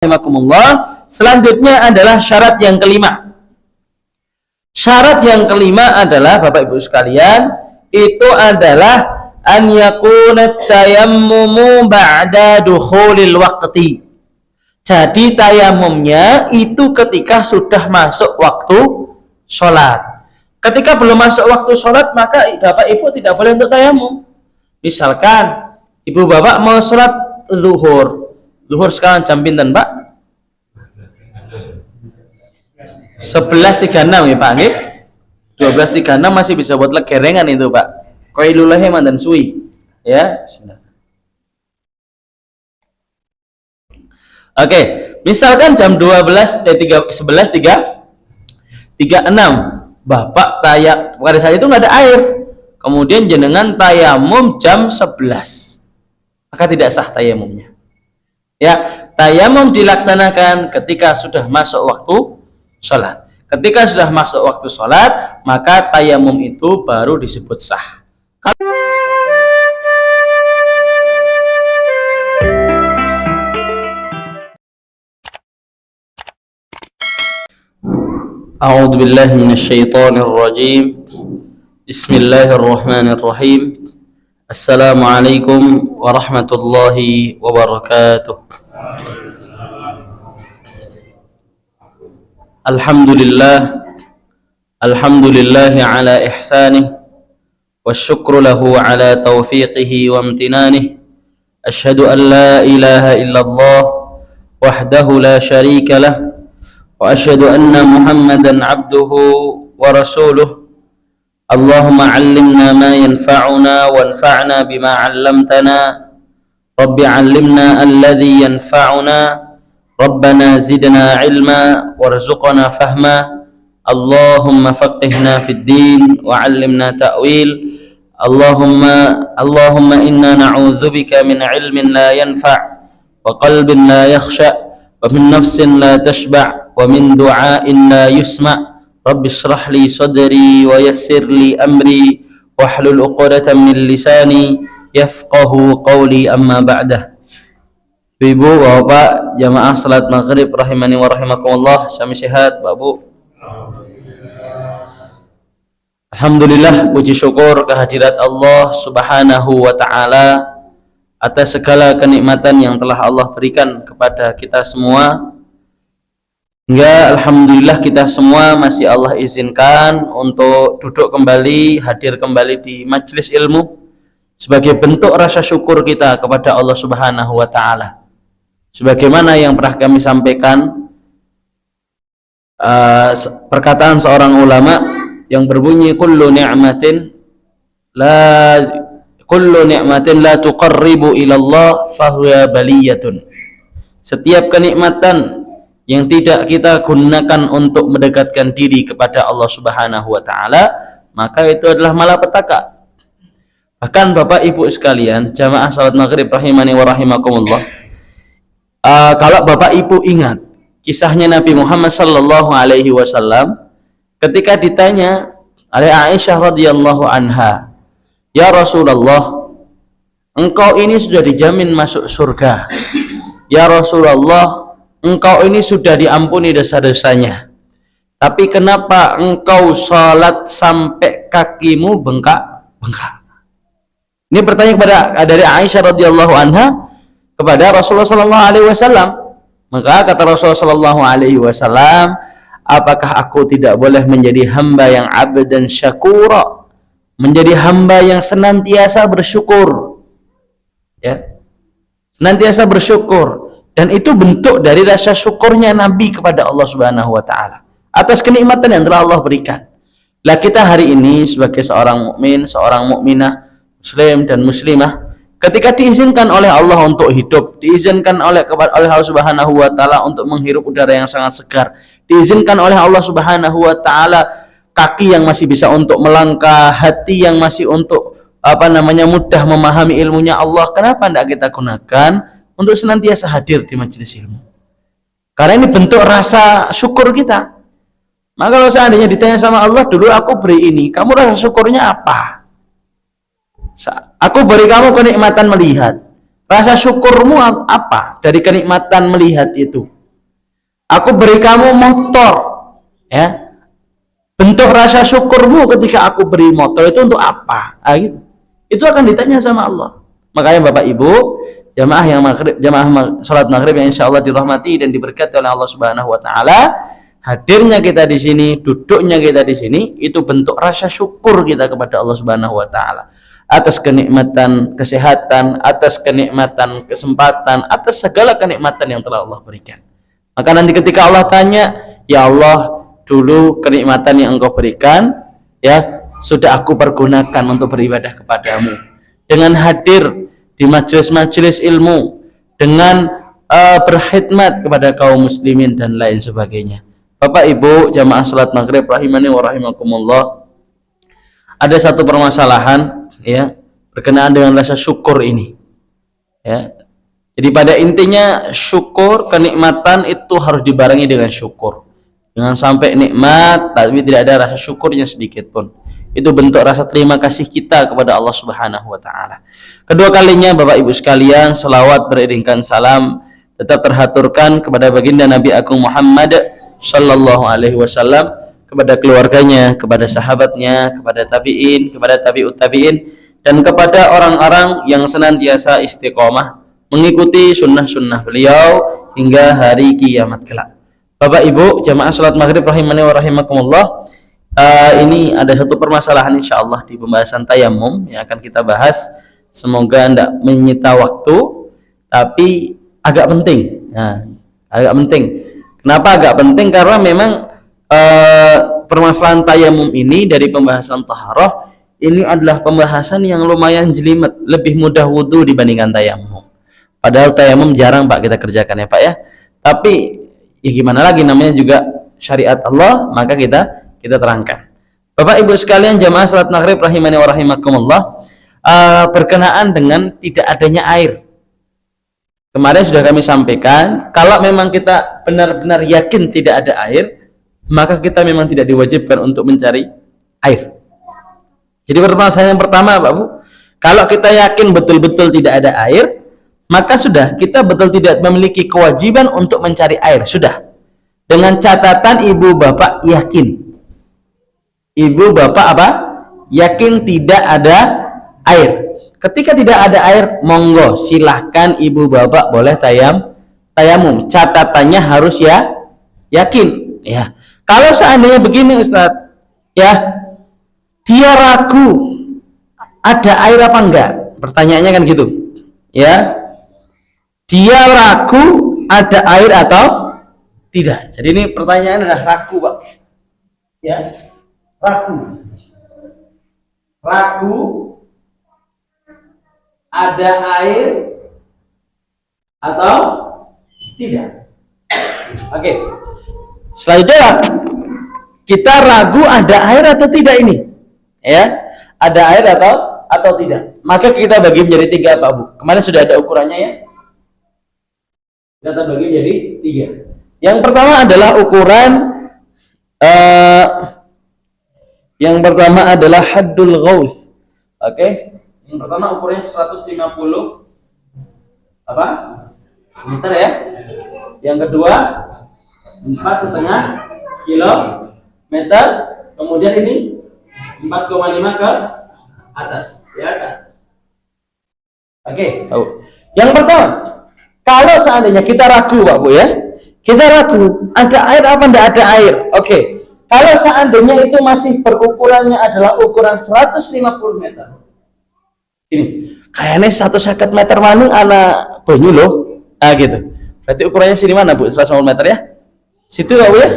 Rahimakumullah. Selanjutnya adalah syarat yang kelima. Syarat yang kelima adalah Bapak Ibu sekalian, itu adalah an yakuna tayammumu ba'da dukhulil waqti. Jadi tayamumnya itu ketika sudah masuk waktu sholat. Ketika belum masuk waktu sholat, maka Bapak Ibu tidak boleh untuk tayamum. Misalkan Ibu Bapak mau sholat zuhur. Zuhur sekarang jam pinten, Pak? 11.36 ya Pak, nggih. 12.36 masih bisa buat legerengan itu, Pak. Qailulahi mandan suwi. Ya, bismillah. Oke, misalkan jam 11.36 Bapak pada saat itu nggak ada air. Kemudian jenengan tayamum jam 11. Maka tidak sah tayamumnya. Ya, tayamum dilaksanakan ketika sudah masuk waktu sholat. Ketika sudah masuk waktu sholat, maka tayamum itu baru disebut sah. A'udzu billahi minasyaitonir rajim. Bismillahirrahmanirrahim. Assalamualaikum warahmatullahi wabarakatuh. Alhamdulillah ala ihsanih wasyukru lahu ala taufiqihi wa amtinanih. Asyhadu an la ilaha illallah wahdahu la syarika lah wa asyhadu anna Muhammadan abduhu wa rasuluh. Allahumma 'allimna ma yanfa'una wanfa'na bima 'allamtana. Rabbi 'allimna alladhi yanfa'una. Rabbana zidna 'ilma warzuqna fahma. Allahumma faqihna fid din wa 'allimna ta'wil. Allahumma inna na'udzubika min 'ilmin la yanfa' wa qalbin la yakhsha' wa min nafsin la tashba' wa min du'ain la yusma'. Rabbi shrah li sadri wa yassir li amri wahlul 'uqdatam min lisani yafqahu qawli, amma ba'dah. Ibu, Bapak, jamaah salat maghrib rahimani wa rahimakumullah, sami sehat, Bapak. Alhamdulillah, puji syukur kehadirat Allah Subhanahu wa taala atas segala kenikmatan yang telah Allah berikan kepada kita semua. Hingga alhamdulillah kita semua masih Allah izinkan untuk duduk kembali, hadir kembali di majelis ilmu sebagai bentuk rasa syukur kita kepada Allah Subhanahu wa taala. Sebagaimana yang pernah kami sampaikan, perkataan seorang ulama yang berbunyi kullu ni'matin la tuqarribu ila Allah fahuwa baliyatun. Setiap kenikmatan yang tidak kita gunakan untuk mendekatkan diri kepada Allah Subhanahu wa taala, maka itu adalah malapetaka. Bahkan Bapak Ibu sekalian, jamaah salat maghrib rahimani wa rahimakumullah, kalau Bapak Ibu ingat kisahnya Nabi Muhammad sallallahu alaihi wasallam ketika ditanya oleh Aisyah radhiyallahu anha, "Ya Rasulullah, engkau ini sudah dijamin masuk surga. Ya Rasulullah, engkau ini sudah diampuni dosa-dosanya. Tapi kenapa engkau sholat sampai kakimu bengkak-bengkak?" Ini pertanyaan dari Aisyah radhiyallahu anha kepada Rasulullah sallallahu alaihi wasallam. Maka kata Rasulullah sallallahu alaihi wasallam, "Apakah aku tidak boleh menjadi hamba yang abdan syakura, menjadi hamba yang senantiasa bersyukur?" Ya. Senantiasa bersyukur. Dan itu bentuk dari rasa syukurnya Nabi kepada Allah Subhanahu wa taala atas kenikmatan yang telah Allah berikan. Lah kita hari ini sebagai seorang mukmin, seorang mukminah, muslim dan muslimah, ketika diizinkan oleh Allah untuk hidup, diizinkan oleh Allah Subhanahu wa taala untuk menghirup udara yang sangat segar, diizinkan oleh Allah Subhanahu wa taala kaki yang masih bisa untuk melangkah, hati yang masih untuk mudah memahami ilmunya Allah, kenapa tidak kita gunakan untuk senantiasa hadir di majelis ilmu? Karena ini bentuk rasa syukur kita. Maka kalau seandainya ditanya sama Allah, dulu aku beri ini, kamu rasa syukurnya apa? Aku beri kamu kenikmatan melihat, Rasa syukurmu apa dari kenikmatan melihat itu? Aku beri kamu motor, ya. Bentuk rasa syukurmu ketika aku beri motor itu untuk apa? Gitu. Itu akan ditanya sama Allah. Makanya Bapak Ibu, jamaah yang maghrib, jamaah salat maghrib yang insya Allah dirahmati dan diberkati oleh Allah Subhanahu Wa Taala, hadirnya kita di sini, duduknya kita di sini, itu bentuk rasa syukur kita kepada Allah Subhanahu Wa Taala atas kenikmatan kesehatan, atas kenikmatan kesempatan, atas segala kenikmatan yang telah Allah berikan. Maka nanti ketika Allah tanya, ya Allah, dulu kenikmatan yang engkau berikan, ya, sudah aku pergunakan untuk beribadah kepadamu, dengan hadir di majelis-majelis ilmu, dengan berkhidmat kepada kaum muslimin dan lain sebagainya. Bapak Ibu jamaah salat maghrib rahimani wa rahimakumullah, ada satu permasalahan, ya, berkenaan dengan rasa syukur ini, ya. Jadi pada intinya syukur, kenikmatan itu harus dibarengi dengan syukur. Jangan sampai nikmat tapi tidak ada rasa syukurnya sedikit pun. Itu bentuk rasa terima kasih kita kepada Allah Subhanahu Wa Taala. Kedua kalinya Bapak Ibu sekalian, selawat beriringkan salam tetap terhaturkan kepada baginda Nabi Agung Muhammad Sallallahu Alaihi Wasallam, kepada keluarganya, kepada sahabatnya, kepada tabiin, kepada tabiut tabiin, dan kepada orang-orang yang senantiasa istiqomah mengikuti sunnah-sunnah beliau hingga hari kiamat kelak. Bapak Ibu jamaah salat maghrib rahimani wa rahimakumullah, ini ada satu permasalahan insyaallah di pembahasan tayamum yang akan kita bahas. Semoga tidak menyita waktu, tapi agak penting. Nah, agak penting. Kenapa agak penting? Karena memang permasalahan tayamum ini dari pembahasan taharah ini adalah pembahasan yang lumayan jelimet, lebih mudah wudu dibandingkan tayamum. Padahal tayamum jarang Pak kita kerjakan ya Pak ya. Tapi ya gimana lagi, namanya juga syariat Allah, maka kita terangkan. Bapak Ibu sekalian jamaah salat maghrib rahimani wa rahimakumullah, berkenaan dengan tidak adanya air. Kemarin sudah kami sampaikan, kalau memang kita benar-benar yakin tidak ada air, maka kita memang tidak diwajibkan untuk mencari air. Jadi permasalahan yang pertama Pak Bu, kalau kita yakin betul-betul tidak ada air, maka sudah kita betul tidak memiliki kewajiban untuk mencari air, sudah. Dengan catatan ibu bapak yakin. Ibu bapak apa? Yakin tidak ada air. Ketika tidak ada air, monggo silahkan ibu bapak boleh tayamum. Catatannya harus ya yakin. Ya. Kalau seandainya begini Ustadz, ya, dia ragu ada air apa enggak? Pertanyaannya kan gitu. Ya. Dia ragu ada air atau tidak. Jadi ini pertanyaan adalah ragu Pak. Ya. Ragu ada air atau tidak. Oke. Selanjutnya kita ragu ada air atau tidak ini. Ya. Ada air atau tidak. Maka kita bagi menjadi 3 Pak Bu. Kemarin sudah ada ukurannya ya. Kita terbagi jadi 3. Yang pertama adalah ukuran yang pertama adalah haddul ghaus. Oke. Yang pertama ukurannya 150 apa? Meter ya. Yang kedua 4,5 kilometer. Kemudian ini 4,5 ke atas ya, ke atas. Oke. Yang pertama, kalau seandainya kita ragu Pak Bu ya, kita ragu ada air apa enggak ada air. Oke. Kalau seandainya itu masih berukurannya adalah ukuran 150 meter. Ini kayaknya 150 meter mana anak banyu loh. Gitu. Berarti ukurannya sini mana Bu? 150 meter ya? Situ Pak Bu ya?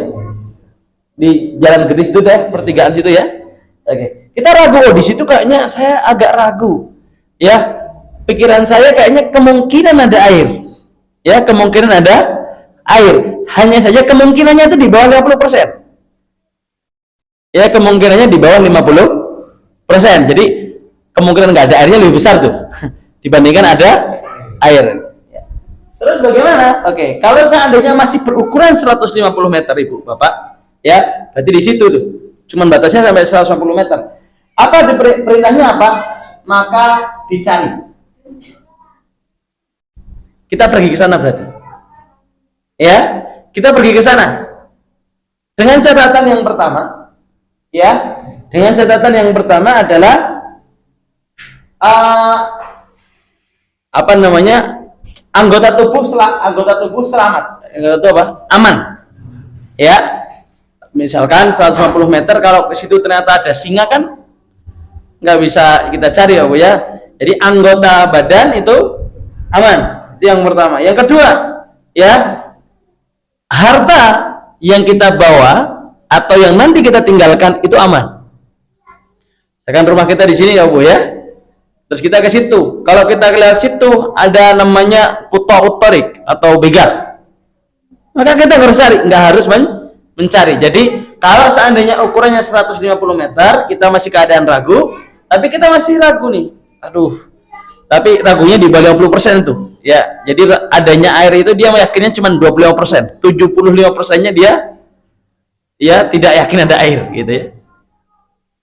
Di Jalan Gede itu deh, pertigaan situ ya. Oke. Kita ragu, oh di situ kayaknya saya agak ragu. Ya. Pikiran saya kayaknya kemungkinan ada air. Ya, kemungkinan ada air. Hanya saja kemungkinannya itu di bawah 50%. Ya, kemungkinannya di bawah 50%. Jadi kemungkinan nggak ada airnya lebih besar tuh dibandingkan ada air. Terus bagaimana? Oke, kalau seandainya masih berukuran 150 meter Ibu Bapak, ya, berarti di situ tuh. Cuman batasnya sampai 150 meter. Apa perintahnya apa? Maka dicari. Kita pergi ke sana berarti. Ya, kita pergi ke sana. Dengan catatan yang pertama, ya, dengan catatan yang pertama adalah apa namanya, anggota tubuh selamat, itu apa? Aman. Ya, misalkan 150 meter, kalau ke situ ternyata ada singa kan nggak bisa kita cari ya Bu ya. Jadi anggota badan itu aman, itu yang pertama. Yang kedua, ya, harta yang kita bawa atau yang nanti kita tinggalkan itu aman. Misalkan rumah kita di sini ya Bu ya, terus kita ke situ, kalau kita lihat situ ada namanya kuto-kutorik atau begal, maka kita harus cari, nggak harus mencari. Jadi kalau seandainya ukurannya 150 meter, kita masih keadaan ragu, tapi kita masih ragu nih, aduh, tapi ragunya di bawah 50% tuh ya. Jadi adanya air itu dia meyakinnya cuma 25%, 75%-nya dia ya tidak yakin ada air gitu ya.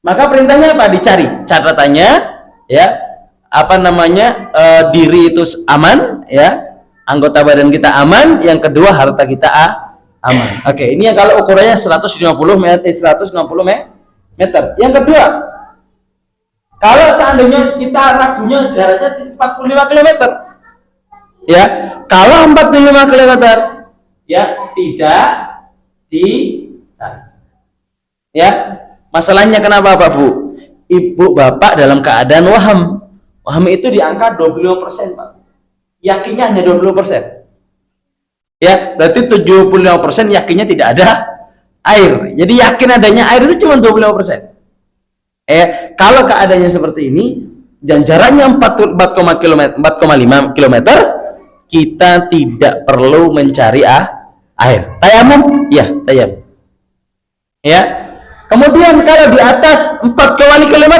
Maka perintahnya apa? Dicari. Catatannya ya, apa namanya, diri itu aman ya, anggota badan kita aman, yang kedua harta kita aman. Oke, ini yang kalau ukurannya 150 meter. Yang kedua, kalau seandainya kita ragunya jaraknya 45 km, ya, kalau 45 km, ya, tidak dicari. Ya, masalahnya kenapa Pak Bu? Ibu bapak dalam keadaan waham. Waham itu di angka 25% Pak. Yakinnya hanya 20%. Ya, berarti 75% yakinnya tidak ada air. Jadi yakin adanya air itu cuma 25%. Kalau keadaannya seperti ini dan jaraknya 4,5 km, kita tidak perlu mencari air. Tayamum, ya, tayamum. Ya. Kemudian kalau di atas 4,5 km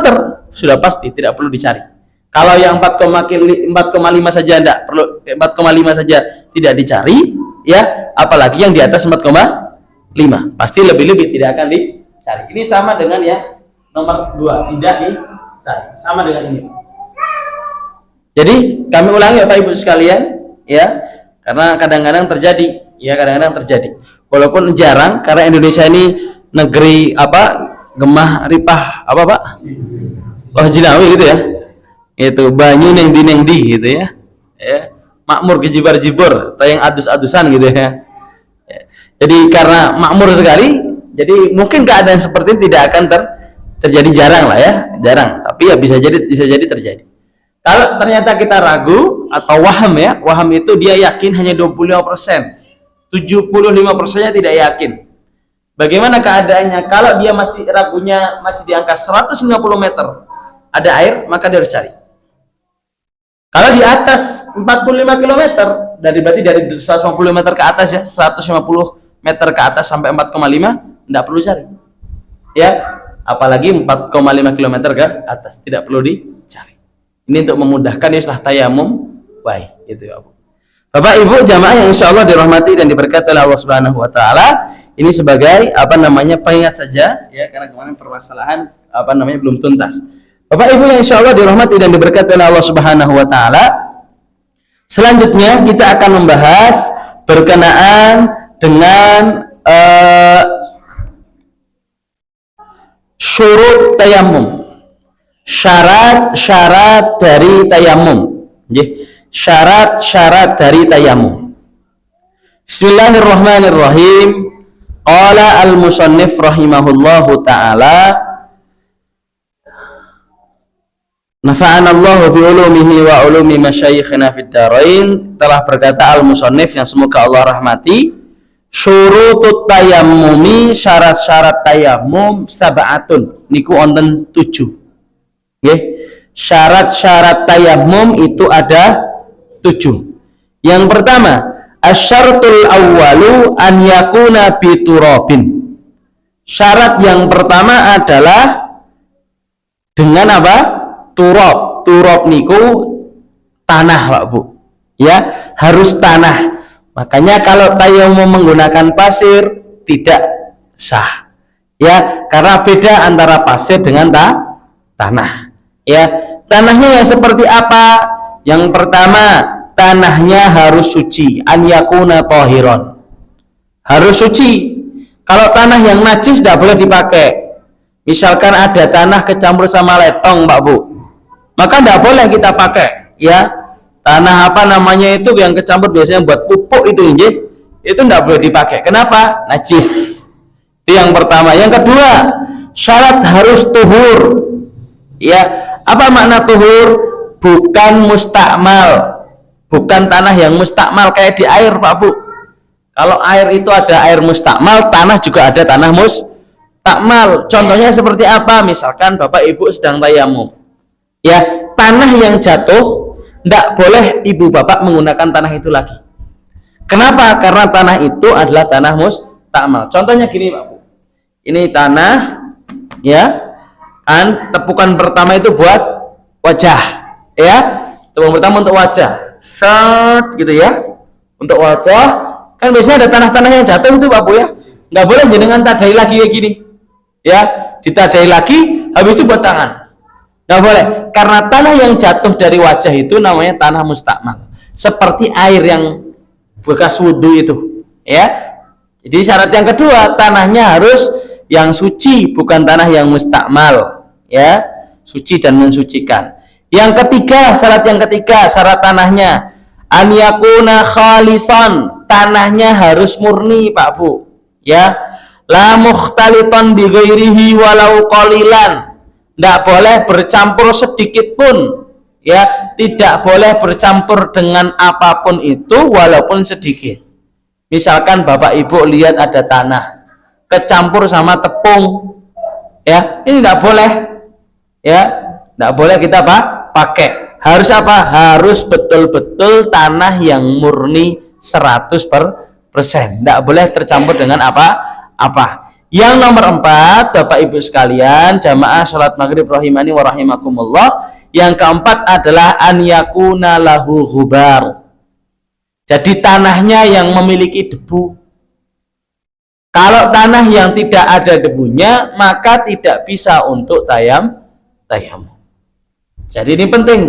sudah pasti tidak perlu dicari. Kalau yang 4,5 saja tidak perlu, 4,5 saja tidak dicari, ya, apalagi yang di atas 4,5 pasti lebih-lebih tidak akan dicari. Ini sama dengan ya nomor 2, tidak dicari, sama dengan ini. Jadi kami ulangi Bapak Ibu sekalian ya, karena kadang-kadang terjadi ya, kadang-kadang terjadi walaupun jarang, karena Indonesia ini negeri apa, gemah ripah apa Pak, oh jinawi gitu ya, itu banyu neng di gitu ya, makmur kejibar-jibur tayang adus-adusan gitu ya. Jadi karena makmur sekali, jadi mungkin keadaan seperti ini tidak akan terjadi, jarang lah ya, jarang, tapi ya bisa jadi terjadi. Kalau ternyata kita ragu atau waham ya, waham itu dia yakin hanya 25%, 75%-nya tidak yakin. Bagaimana keadaannya? Kalau dia masih ragunya masih di angka 150 meter ada air, maka dia harus cari. Kalau di atas 45 km, berarti dari 150 meter ke atas ya, 150 meter ke atas sampai 4,5 tidak perlu cari. Ya, apalagi 4,5 km ke atas tidak perlu dicari. Ini untuk memudahkan istilah tayamum baik gitu ya Bu. Bapak Ibu jamaah yang insya Allah dirahmati dan diberkati oleh Allah Subhanahu Wa Taala, ini sebagai apa namanya pengingat saja ya, karena kemarin permasalahan apa namanya belum tuntas. Bapak Ibu yang insya Allah dirahmati dan diberkati oleh Allah Subhanahu Wa Taala, selanjutnya kita akan membahas berkenaan dengan syurut tayamum, syarat-syarat dari tayamum. Syarat-syarat dari tayamum. Bismillahirrahmanirrahim. Qala al-musannif rahimahullahu ta'ala, nafa'anallahu bi'ulumihi wa ulumi masyayikhina fid darain. Telah berkata al-musannif yang semoga Allah rahmati, syurutut tayammumi, syarat-syarat tayamum sab'atun, niku wonten 7. Nggih. Syarat-syarat tayamum itu ada 7. Yang pertama, asyaratul awwalu an yakuna biturabin. Syarat yang pertama adalah dengan apa? Turab. Turab niku tanah Pak Bu. Ya, harus tanah. Makanya kalau tayamum menggunakan pasir tidak sah. Ya, karena beda antara pasir dengan tanah. Ya, tanahnya yang seperti apa? Yang pertama, tanahnya harus suci, an yakuna tahiron, harus suci. Kalau tanah yang najis tidak boleh dipakai. Misalkan ada tanah kecampur sama letong, Pak Bu, maka tidak boleh kita pakai, ya. Tanah apa namanya itu yang kecampur biasanya buat pupuk itu tidak boleh dipakai. Kenapa? Najis. Itu yang pertama. Yang kedua, syarat harus tuhur, ya. Apa makna tuhur? Bukan mustakmal, bukan tanah yang mustakmal kayak di air, Pak Bu. Kalau air itu ada air mustakmal, tanah juga ada tanah mustakmal. Contohnya seperti apa? Misalkan Bapak Ibu sedang tayamum, ya, tanah yang jatuh tidak boleh Ibu Bapak menggunakan tanah itu lagi. Kenapa? Karena tanah itu adalah tanah mustakmal. Contohnya gini, Pak Bu, ini tanah, ya kan, tepukan pertama itu buat wajah, ya, tepukan pertama untuk wajah, set gitu ya, untuk wajah. Kan biasanya ada tanah-tanah yang jatuh itu, Pak Bu, ya, nggak boleh jenengan tadai lagi kayak gini, ya, ditadai lagi habis itu buat tangan, nggak boleh, karena tanah yang jatuh dari wajah itu namanya tanah mustakmal, seperti air yang bekas wudhu itu, ya. Jadi syarat yang kedua, tanahnya harus yang suci, bukan tanah yang mustakmal, ya, suci dan mensucikan. Yang ketiga, syarat tanahnya an yakuna khalisan, tanahnya harus murni, Pak Bu, ya. La mukhtaliton bi ghairihi walau qalilan, tidak boleh bercampur sedikit pun, ya, tidak boleh bercampur dengan apapun itu walaupun sedikit. Misalkan Bapak Ibu lihat ada tanah kecampur sama tepung, ya, ini tidak boleh, ya, tidak boleh kita pakai. Harus apa? Harus betul-betul tanah yang murni 100%, tidak boleh tercampur dengan apa-apa. Yang nomor 4, Bapak Ibu sekalian, jamaah salat maghrib rahimani wa rahimakumullah, yang keempat adalah an yakuna lahu ghubar. Jadi tanahnya yang memiliki debu. Kalau tanah yang tidak ada debunya, maka tidak bisa untuk tayamum. Jadi ini penting,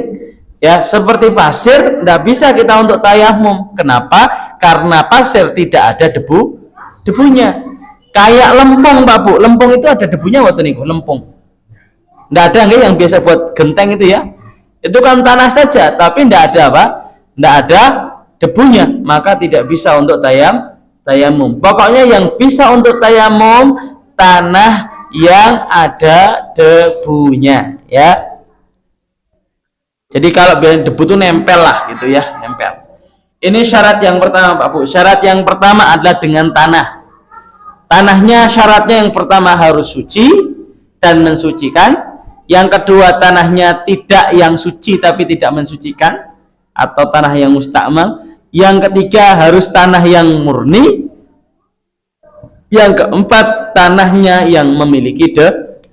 ya. Seperti pasir tidak bisa kita untuk tayamum. Kenapa? Karena pasir tidak ada debunya. Kayak lempung, Pak Bu, lempung itu ada debunya waktu niku, lempung. Tidak ada nggak yang biasa buat genteng itu, ya. Itu kan tanah saja, tapi tidak ada apa? Tidak ada debunya, maka tidak bisa untuk tayamum. Pokoknya yang bisa untuk tayamum tanah yang ada debunya, ya. Jadi kalau debu itu nempel lah gitu, ya, nempel. Ini syarat yang pertama, Pak Bu. Syarat yang pertama adalah dengan tanah. Tanahnya syaratnya yang pertama harus suci dan mensucikan. Yang kedua, tanahnya tidak yang suci tapi tidak mensucikan, atau tanah yang mustakmal. Yang ketiga, harus tanah yang murni. Yang keempat, tanahnya yang memiliki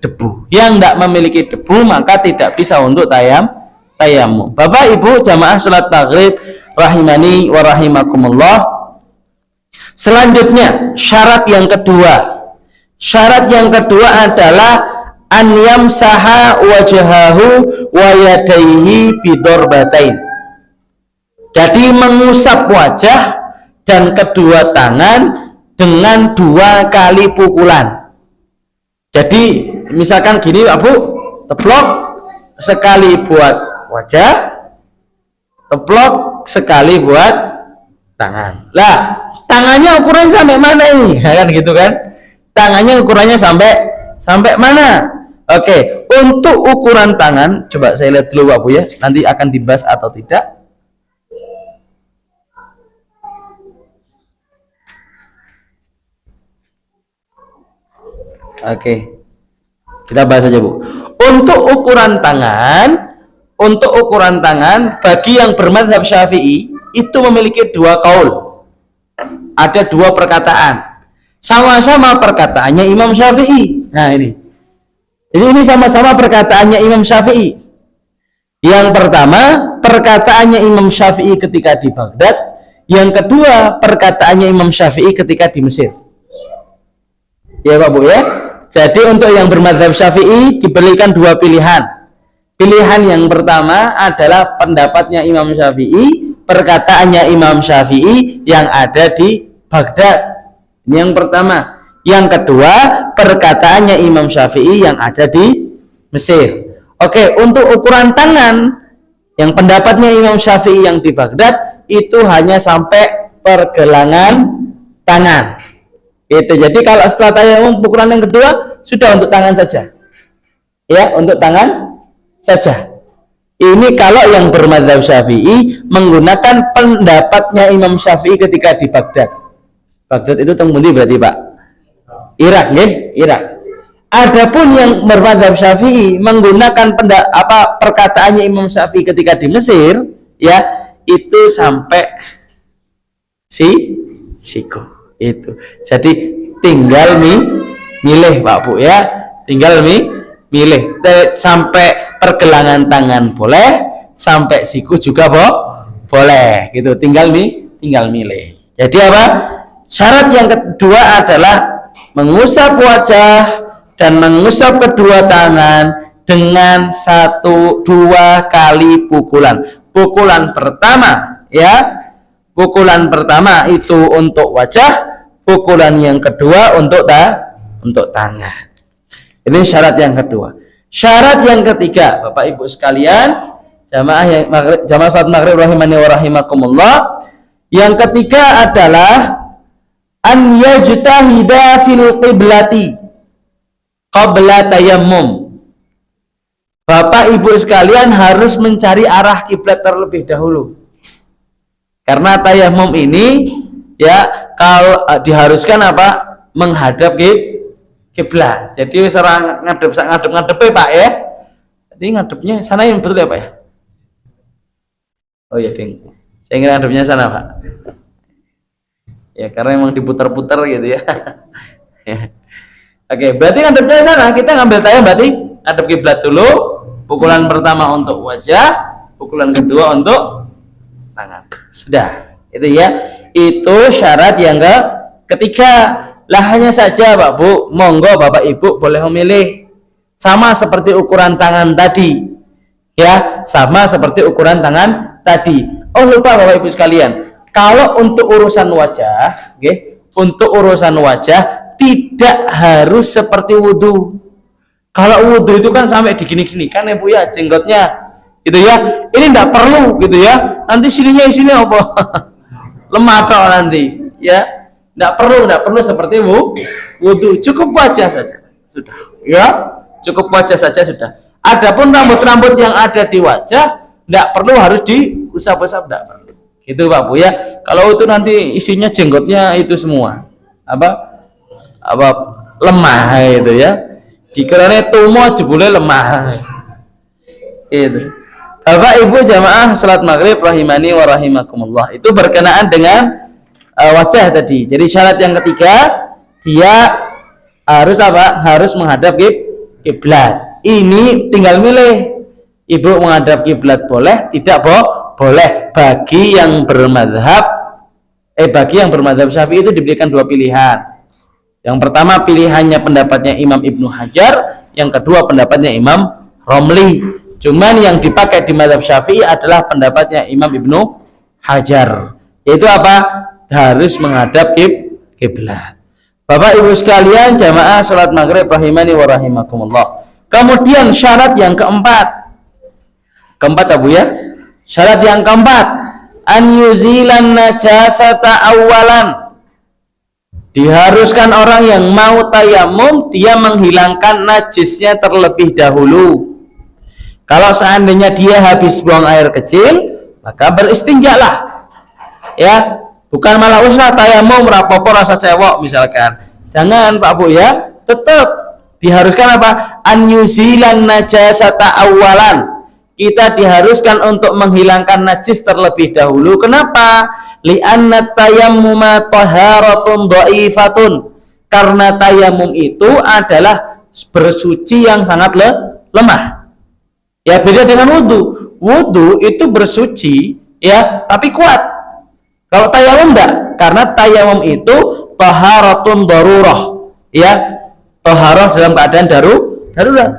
debu. Yang tidak memiliki debu maka tidak bisa untuk tayamum. Bapak Ibu jamaah salat maghrib rahimani wa rahimakumullah. Selanjutnya, syarat yang kedua. Syarat yang kedua adalah an yamsaha wajhahu wa yadayhi bidorbatain. Jadi mengusap wajah dan kedua tangan dengan 2 kali pukulan. Jadi misalkan gini, Pak Bu, teplok sekali buat wajah, teplok sekali buat tangan. Lah, tangannya ukurannya sampai mana ini? Kan gitu kan? Tangannya ukurannya sampai mana? Oke, untuk ukuran tangan, coba saya lihat dulu, Pak Bu, ya. Nanti akan dibahas atau tidak. Oke, kita bahas aja, Bu. Untuk ukuran tangan bagi yang bermadzhab Syafi'i itu memiliki 2 qaul. Ada 2 perkataan. Sama-sama perkataannya Imam Syafi'i. Nah, ini. Jadi ini sama-sama perkataannya Imam Syafi'i. Yang pertama, perkataannya Imam Syafi'i ketika di Baghdad. Yang kedua, perkataannya Imam Syafi'i ketika di Mesir. Ya, Pak Bu, ya. Jadi untuk yang bermadzhab Syafi'i diberikan 2 pilihan. Pilihan yang pertama adalah pendapatnya Imam Syafi'i, perkataannya Imam Syafi'i yang ada di Baghdad. Ini yang pertama. Yang kedua, perkataannya Imam Syafi'i yang ada di Mesir. Oke, untuk ukuran tangan, yang pendapatnya Imam Syafi'i yang di Baghdad itu hanya sampai pergelangan tangan. Itu. Jadi kalau setelah tayamum ukuran yang kedua sudah untuk tangan saja. Ya, untuk tangan saja. Ini kalau yang bermadzhab Syafi'i menggunakan pendapatnya Imam Syafi'i ketika di Baghdad. Baghdad itu tembundi berarti Pak? Irak, ya? Irak. Adapun yang bermadzhab Syafi'i menggunakan perkataannya Imam Syafi'i ketika di Mesir, ya, itu sampai siku. Itu. Jadi tinggal milih Pak Bu, ya. Tinggal milih sampai pergelangan tangan boleh, sampai siku juga boleh gitu, tinggal milih. Jadi apa, syarat yang kedua adalah mengusap wajah dan mengusap kedua tangan dengan 1-2 kali pukulan pertama, ya, pukulan pertama itu untuk wajah, pukulan yang kedua untuk tangan. Ini syarat yang kedua. Syarat yang ketiga, Bapak Ibu sekalian, jamaah salat maghrib rahimani wa rahimakumullah, yang ketiga adalah an yajtahida fil qiblati qabla tayammum. Bapak Ibu sekalian harus mencari arah kiblat terlebih dahulu. Karena tayammum ini, ya, kalau diharuskan apa? Menghadap kiblat. Jadi serang ngadep Pak, ya. Jadi ngadepnya sana yang betul ya Pak, ya. Oh ya ding, saya kira ngadepnya sana Pak. Ya karena emang diputar-putar gitu ya. Oke, berarti ngadepnya sana, kita ngambil tayang berarti ngadep kiblat dulu. Pukulan pertama untuk wajah, pukulan kedua untuk tangan. Sudah, itu ya. Itu syarat yang ketiga. Lah hanya saja Pak Bu, monggo Bapak Ibu boleh memilih sama seperti ukuran tangan tadi, ya, sama seperti ukuran tangan tadi. Oh lupa Bapak Ibu sekalian, kalau untuk urusan wajah, untuk urusan wajah tidak harus seperti wudhu. Kalau wudhu itu kan sampai digini-gini kan ya Bu ya, jenggotnya, gitu ya. Ini tidak perlu gitu ya. Nanti sininya isinya apa? Lemah kok nanti, ya. Tidak perlu seperti wudhu, cukup wajah saja sudah, ya, cukup wajah saja sudah. Adapun rambut-rambut yang ada di wajah tidak perlu harus diusap-usap, tidak perlu gitu Pak Bu, ya. Kalau itu nanti isinya jenggotnya itu semua apa lemah itu, ya, dikiranya tumo jebule lemah itu. Bapak Ibu jamaah salat maghrib rahimani wa rahimakumullah, itu berkenaan dengan wajah tadi. Jadi syarat yang ketiga, dia harus apa? Harus menghadap kiblat. Ini tinggal milih. Ibu menghadap kiblat boleh, tidak boleh. Bagi yang bermadzhab Syafi'i itu diberikan dua pilihan. Yang pertama pilihannya pendapatnya Imam Ibnu Hajar, yang kedua pendapatnya Imam Romli. Cuman yang dipakai di madzhab Syafi'i adalah pendapatnya Imam Ibnu Hajar. Yaitu apa? Harus menghadap kiblat. Bapak Ibu sekalian jamaah salat maghrib rahimani wa rahimakumullah. Kemudian syarat yang keempat Abu, ya. Syarat yang keempat, an yuzilan najasata awalan. Diharuskan orang yang mau tayamum dia menghilangkan najisnya terlebih dahulu. Kalau seandainya dia habis buang air kecil, maka beristinjalah, ya. Bukan malah usah tayamum rapopo rasa cewek misalkan. Jangan Pak Bu, ya. Tetap diharuskan apa? An yuzilan najasata awalan. Kita diharuskan untuk menghilangkan najis terlebih dahulu. Kenapa? Li'anna tayammuma taharatun dha'ifatun. Karena tayamum itu adalah bersuci yang sangat lemah. Ya beda dengan wudhu. Wudhu itu bersuci, ya, tapi kuat. Kalau tayamum enggak, karena tayamum itu taharatun darurah, ya, taharah dalam keadaan darurat.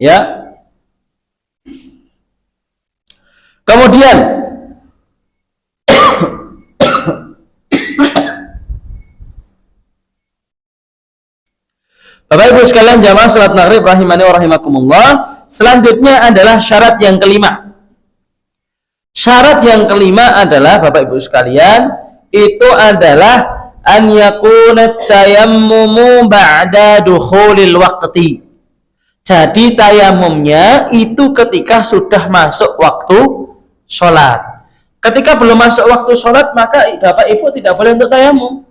Ya, Kemudian Bapak Ibu sekalian jamaah salat maghrib rahimani wa rahimakumullah, selanjutnya adalah syarat yang kelima. Syarat yang kelima adalah Bapak Ibu sekalian, itu adalah an yakuna tayammumu ba'da dukhulil waqti. Jadi tayamumnya itu ketika sudah masuk waktu sholat. Ketika belum masuk waktu sholat, maka Bapak Ibu tidak boleh untuk tayamum.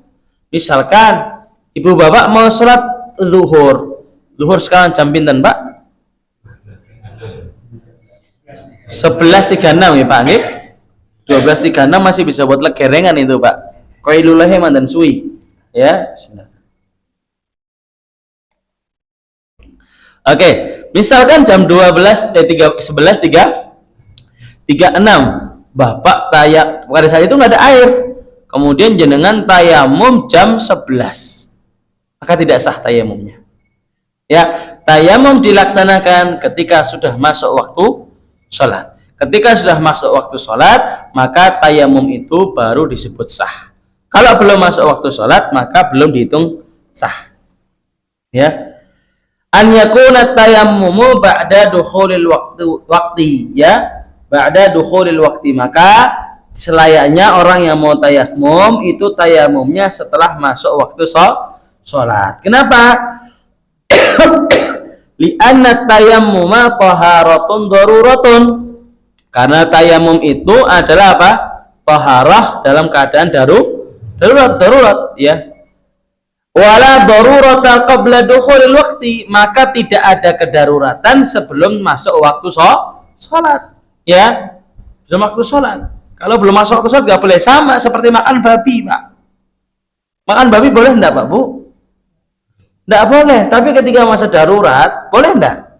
Misalkan Ibu Bapak mau sholat zuhur sekarang jam pinten Pak? 11.36 ya Pak nggih. 12.36 masih bisa buat legerengan itu Pak. Qailulahi mandan suwi. Ya, bismillah. Oke, misalkan jam 11.36 Bapak pada saat itu nggak ada air. Kemudian jenengan tayamum jam 11. Maka tidak sah tayamumnya. Ya, tayamum dilaksanakan ketika sudah masuk waktu sholat. Ketika sudah masuk waktu sholat, maka tayamum itu baru disebut sah. Kalau belum masuk waktu sholat, maka belum dihitung sah. Ya, an yakuna tayammumu ba'da dukhulil waqti, ya, ba'da dukhulil waqti, maka selayaknya orang yang mau tayamum itu tayamumnya setelah masuk waktu sholat. Kenapa? Li'anna tayammuma taharatun daruratun. Karena tayamum itu adalah apa? Taharah dalam keadaan darurat, ya. Wala darurata qabla dukhulil waqti, maka tidak ada kedaruratan sebelum masuk waktu sholat, ya. Sebelum waktu sholat. Kalau belum masuk waktu sholat nggak boleh. Sama seperti makan babi, Pak. Makan babi boleh enggak, Pak, Bu? Tidak boleh, tapi ketika masa darurat, boleh enggak?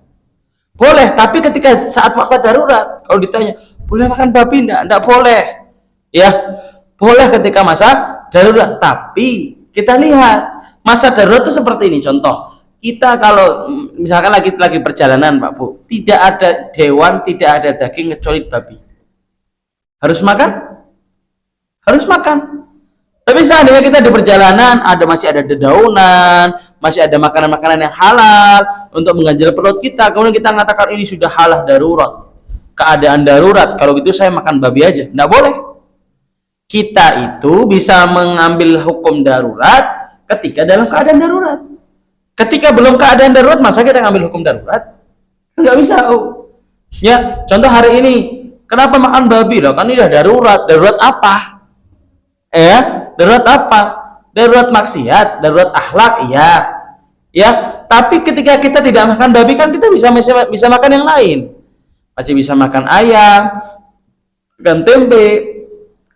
Boleh, tapi ketika saat waktu darurat, kalau ditanya, boleh makan babi enggak? Enggak boleh. Ya, boleh ketika masa darurat, tapi kita lihat, masa darurat itu seperti ini, contoh. Kita kalau misalkan lagi perjalanan, Pak Bu, tidak ada hewan, tidak ada daging kecuali babi. Harus makan? Harus makan. Tapi seandainya kita di perjalanan masih ada dedaunan, masih ada makanan-makanan yang halal untuk mengganjal perut kita, kemudian kita mengatakan ini sudah halal darurat, keadaan darurat, kalau gitu saya makan babi aja. Nggak boleh. Kita itu bisa mengambil hukum darurat ketika dalam keadaan darurat. Ketika belum keadaan darurat, masa kita ngambil hukum darurat? Nggak bisa. Oh. Ya, contoh hari ini, kenapa makan babi? Loh, kan ini udah darurat. Darurat apa? Darurat apa? Darurat maksiat, darurat akhlak, iya. Ya, tapi ketika kita tidak makan babi kan kita bisa makan yang lain. Masih bisa makan ayam, dan tempe,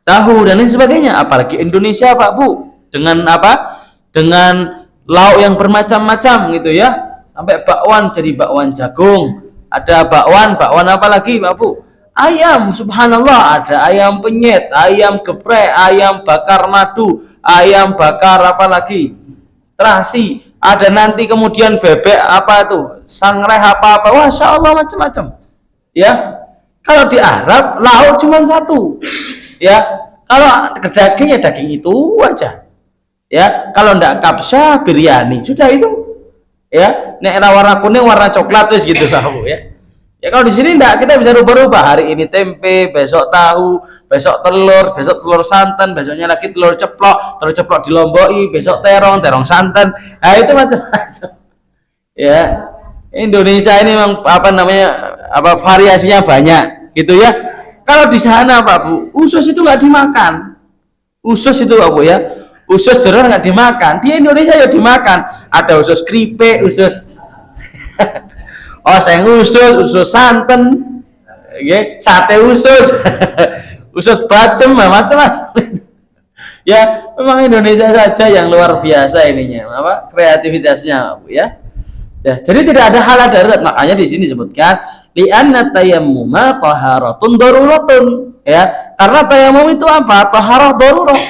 tahu dan lain sebagainya. Apalagi Indonesia, Pak Bu, dengan apa? Dengan lauk yang bermacam-macam gitu ya. Sampai bakwan jadi bakwan jagung. Ada bakwan apa lagi, Pak Bu? Ayam, subhanallah, ada ayam penyet, ayam geprek, ayam bakar madu, ayam bakar apa lagi? Terasi, ada nanti kemudian bebek apa tuh? Sangreh apa-apa. Wah, Masya Allah macam-macam. Ya. Kalau di Arab lauk cuma satu. Ya. Kalau daging ya daging itu aja. Ya, kalau enggak kapsa, biryani, sudah itu. Ya, nek warna kuning, warna coklat wis gitu tahu ya. Ya kalau di sini enggak, kita bisa rubah-rubah. Hari ini tempe, besok tahu, besok telur santan, besoknya lagi telur ceplok dilomboki, besok terong santan. Nah, itu macam-macam. Ya. Indonesia ini memang variasinya banyak, gitu ya. Kalau di sana, Pak Bu, usus itu nggak dimakan. Usus itu, Pak Bu ya. Usus jeruk nggak dimakan. Di Indonesia ya dimakan. Ada usus keripik, usus usus santen, sate usus, usus bacem, macam-macam. Ya, memang Indonesia saja yang luar biasa ininya, kreativitasnya, Bu ya. Ya, jadi tidak ada halal darurat, makanya di sini disebutkan li'anna tayammuma taharatun daruratun, ya. Karena tayamum itu apa? Taharah darurat.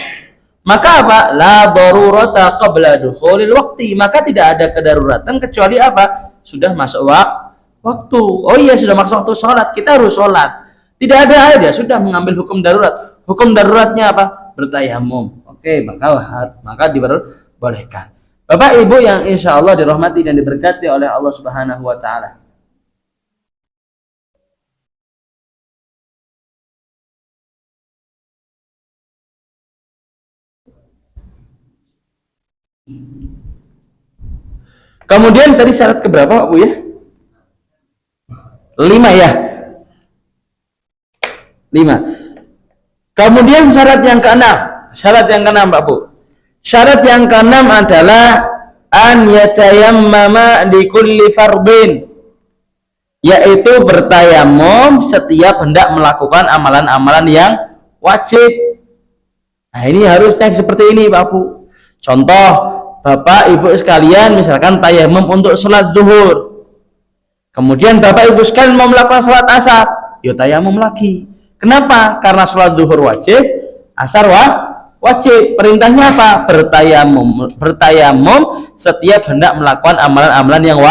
Maka apa? La darurata qabla dukhulil waqti, maka tidak ada kedaruratan kecuali apa? Sudah masuk waktu. Oh iya, sudah masuk waktu sholat, kita harus sholat. Tidak ada air, dia sudah mengambil hukum darurat. Hukum daruratnya apa? Bertayamum. Oke, maka diperbolehkan. Bapak Ibu yang insya Allah dirahmati dan diberkati oleh Allah Subhanahu wa Ta'ala. Kemudian tadi syarat keberapa Pak Bu ya? 5 ya? 5. Kemudian syarat yang keenam. Syarat yang keenam Pak Bu. Syarat yang keenam adalah an yatayammama di kulli fardin, yaitu bertayamum setiap hendak melakukan amalan-amalan yang wajib. Nah, ini harusnya seperti ini Pak Bu. Contoh, Bapak Ibu sekalian misalkan tayamum untuk sholat zuhur. Kemudian Bapak Ibu sekalian mau melakukan sholat asar, ya tayamum lagi. Kenapa? Karena sholat zuhur wajib, asar wajib. Perintahnya apa? Bertayamum setiap hendak melakukan amalan-amalan yang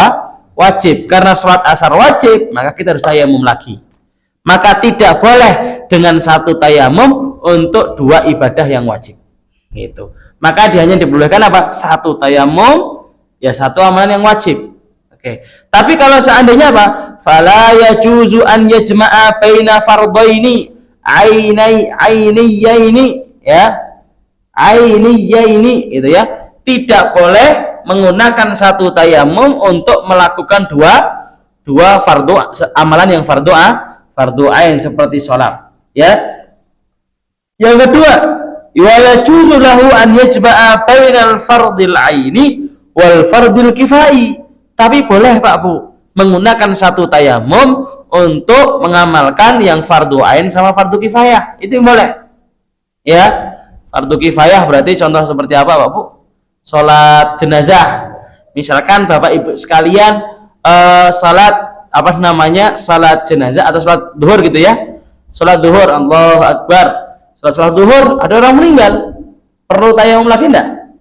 wajib. Karena sholat asar wajib, maka kita harus tayamum lagi. Maka tidak boleh dengan satu tayamum untuk 2 ibadah yang wajib. Gitu. Maka dia hanya diperbolehkan apa? 1 tayamum, ya 1 amalan yang wajib. Oke. Tapi kalau seandainya apa? Fala yajuzu an yajma'a baina fardhaini ainiyaini, ya. Ainiyaini gitu ya. Tidak boleh menggunakan 1 tayamum untuk melakukan dua fardu, amalan yang fardu ain seperti sholat, ya. Yang kedua, wa yajuzu lahu an yajma'a bainal fardil aini wal fardil kifai. Tapi boleh Pak Bu menggunakan 1 tayamum untuk mengamalkan yang fardu ain sama fardu kifayah. Itu boleh. Ya. Fardu kifayah berarti contoh seperti apa Pak Bu? Salat jenazah. Misalkan Bapak Ibu sekalian salat apa namanya? Salat jenazah atau salat zuhur gitu ya. Salat zuhur, Allahu Akbar. Salat zuhur ada orang meninggal. Perlu tayamum lagi enggak?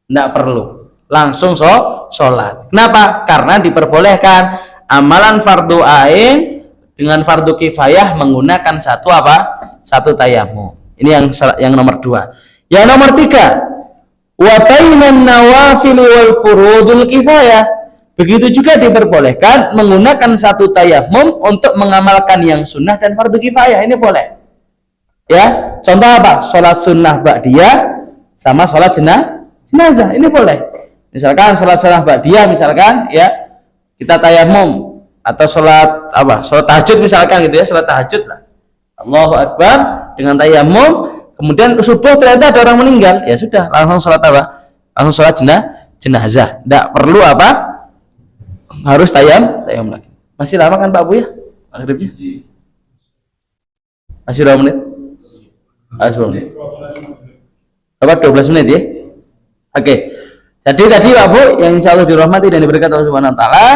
Enggak perlu. Langsung sholat. Kenapa? Karena diperbolehkan amalan fardu ain dengan fardu kifayah menggunakan 1 apa? 1 tayamum. Ini yang nomor 2. Yang nomor 3, wa bainan nawafil wal furudul kifayah. Begitu juga diperbolehkan menggunakan 1 tayamum untuk mengamalkan yang sunnah dan fardu kifayah. Ini boleh. Ya, contoh apa? Sholat sunnah ba'diyah sama sholat jenazah. Ini boleh. Misalkan sholat sunnah ba'diyah misalkan ya kita tayamum, atau sholat apa? Sholat tahajud misalkan gitu ya, sholat tahajud lah. Allahu Akbar dengan tayamum, kemudian subuh ternyata ada orang meninggal, ya sudah langsung sholat apa? Langsung sholat jenazah. Tidak perlu apa? Harus tayamum lagi. Masih lama kan Pak Bu ya? Maghribnya? Masih 2 menit? 10 menit. Berapa? 12 menit ya? Oke. Jadi tadi Pak Bu yang insya Allah dirahmati dan diberkati Allah Subhanahu Wa Taala.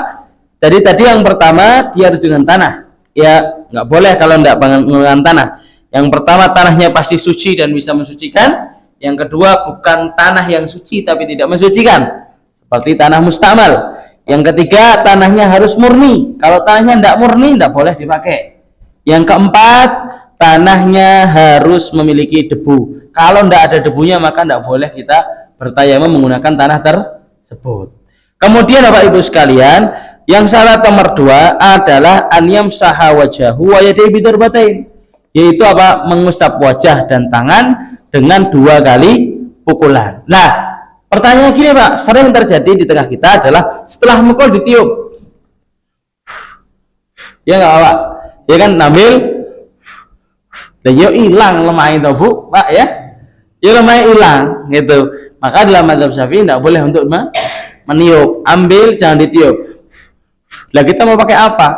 Jadi tadi yang pertama dia harus dengan tanah. Ya nggak boleh kalau tidak menggunakan tanah. Yang pertama tanahnya pasti suci dan bisa mensucikan. Yang kedua bukan tanah yang suci tapi tidak mensucikan, seperti tanah mustamal. Yang ketiga tanahnya harus murni. Kalau tanahnya tidak murni tidak boleh dipakai. Yang keempat tanahnya harus memiliki debu. Kalau tidak ada debunya maka tidak boleh kita bertayamum menggunakan tanah tersebut. Kemudian Bapak Ibu sekalian, yang syarat nomor 2 adalah an yamsaha wajahu wa yadayhi bidarbatain, yaitu apa? Mengusap wajah dan tangan dengan 2 kali pukulan. Nah, pertanyaan gini Pak, sering terjadi di tengah kita adalah setelah mukul ditiup. Ya enggak Pak? Ya kan ambil dan yo hilang lemah itu Bu, Pak ya. Ya lemah hilang gitu. Maka dalam mazhab Syafi'i tidak boleh untuk meniup. Ambil, jangan ditiup. Lah kita mau pakai apa?